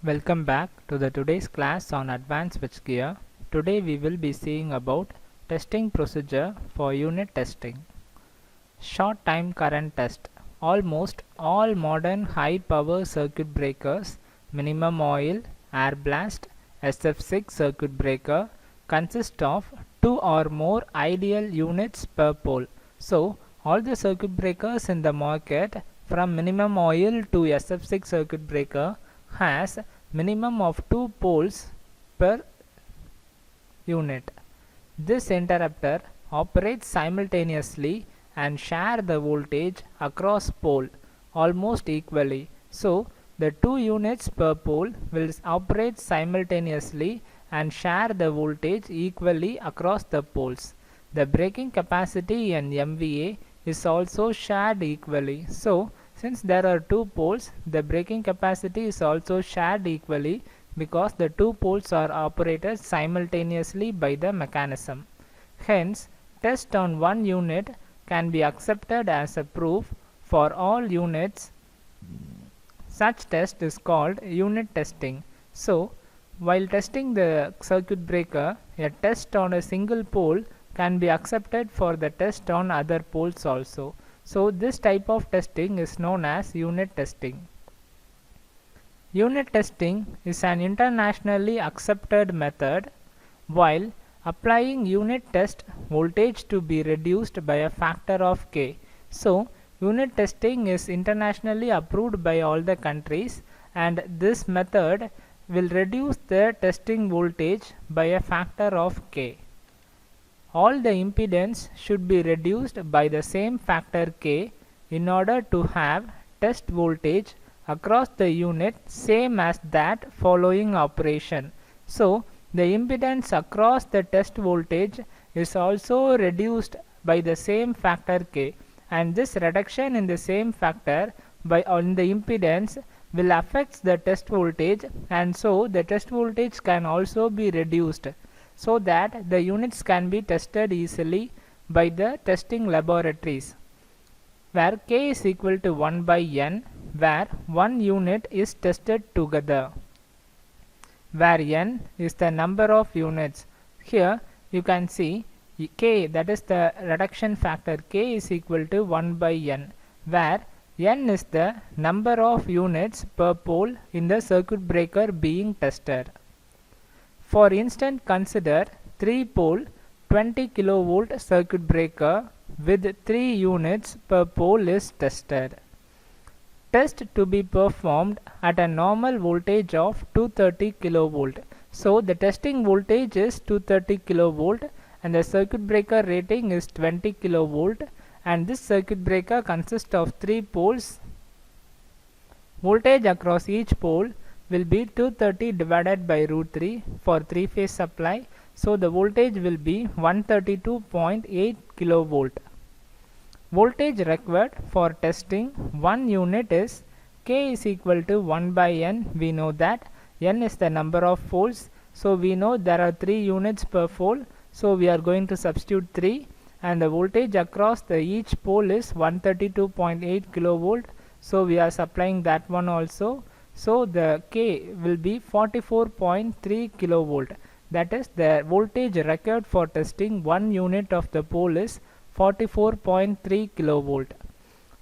Welcome back to the today's class on advanced switchgear. Today we will be seeing about testing procedure for unit testing. Short time current test. Almost all modern high power circuit breakers, minimum oil, air blast, SF6 circuit breaker consist of two or more ideal units per pole. So all the circuit breakers in the market from minimum oil to SF6 circuit breaker has minimum of 2 poles per unit. This interrupter operates simultaneously and share the voltage across pole almost equally. So the 2 units per pole will operate simultaneously and share the voltage equally across the poles. The breaking capacity in MVA is also shared equally. So since there are 2 poles, the breaking capacity is also shared equally because the 2 poles are operated simultaneously by the mechanism. Hence, test on one unit can be accepted as a proof for all units. Such test is called unit testing. So, while testing the circuit breaker, a test on a single pole can be accepted for the test on other poles also. So this type of testing is known as unit testing. Unit testing is an internationally accepted method. While applying unit test voltage to be reduced by a factor of K. So unit testing is internationally approved by all the countries, and this method will reduce the testing voltage by a factor of K. All the impedance should be reduced by the same factor K in order to have test voltage across the unit same as that following operation. So the impedance across the test voltage is also reduced by the same factor K, and this reduction in the same factor by on the impedance will affect the test voltage, and so the test voltage can also be reduced, so that the units can be tested easily by the testing laboratories, where K is equal to 1 by N, where one unit is tested together, where N is the number of units. Here you can see K, that is the reduction factor K, is equal to 1 by N, where N is the number of units per pole in the circuit breaker being tested. For instance, consider 3-pole 20 kV circuit breaker with 3 units per pole is tested. Test to be performed at a normal voltage of 230 kV. So the testing voltage is 230 kV and the circuit breaker rating is 20 kV, and this circuit breaker consists of 3 poles. Voltage across each pole will be 230 divided by root 3 for 3-phase supply. So the voltage will be 132.8 kV. Voltage required for testing one unit is K is equal to 1 by N. We know that N is the number of poles, so we know there are 3 units per pole, so we are going to substitute 3, and the voltage across the each pole is 132.8 kV, so we are supplying that one also. So the K will be 44.3 kV. That is, the voltage required for testing one unit of the pole is 44.3 kV.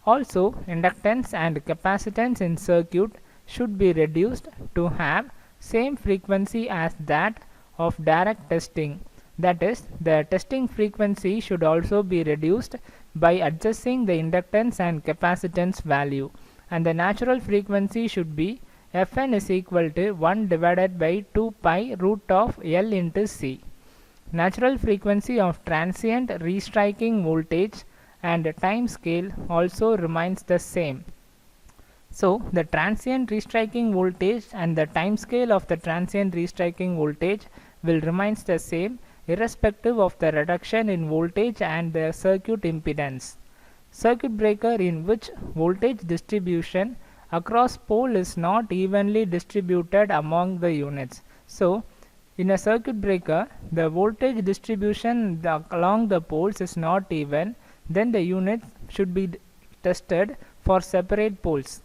Also, inductance and capacitance in circuit should be reduced to have same frequency as that of direct testing. That is, the testing frequency should also be reduced by adjusting the inductance and capacitance value, and the natural frequency should be Fn is equal to 1 divided by 2 pi root of L into C. Natural frequency of transient restriking voltage and time scale also remains the same. So the transient restriking voltage and the time scale of the transient restriking voltage will remains the same irrespective of the reduction in voltage and the circuit impedance. Circuit breaker in which voltage distribution across pole is not evenly distributed among the units. So in a circuit breaker, the voltage distribution along the poles is not even, then the unit should be tested for separate poles.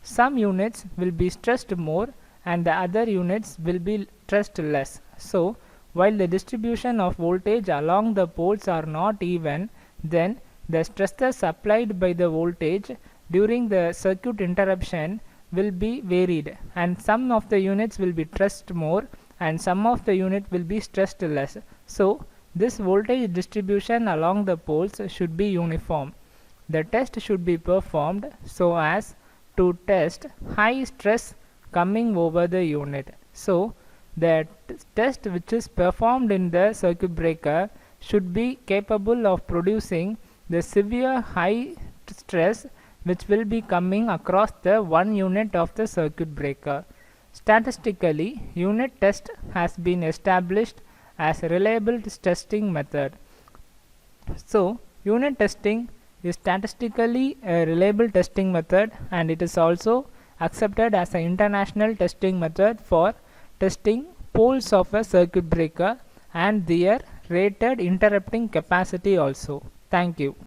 Some units will be stressed more and the other units will be stressed less. So while the distribution of voltage along the poles are not even, then the stresses applied by the voltage during the circuit interruption will be varied, and some of the units will be stressed more and some of the unit will be stressed less. So this voltage distribution along the poles should be uniform. The test should be performed so as to test high stress coming over the unit. So the test which is performed in the circuit breaker should be capable of producing the severe high stress which will be coming across the one unit of the circuit breaker. Statistically, unit test has been established as a reliable testing method. So unit testing is statistically a reliable testing method, and it is also accepted as an international testing method for testing poles of a circuit breaker and their rated interrupting capacity also. Thank you.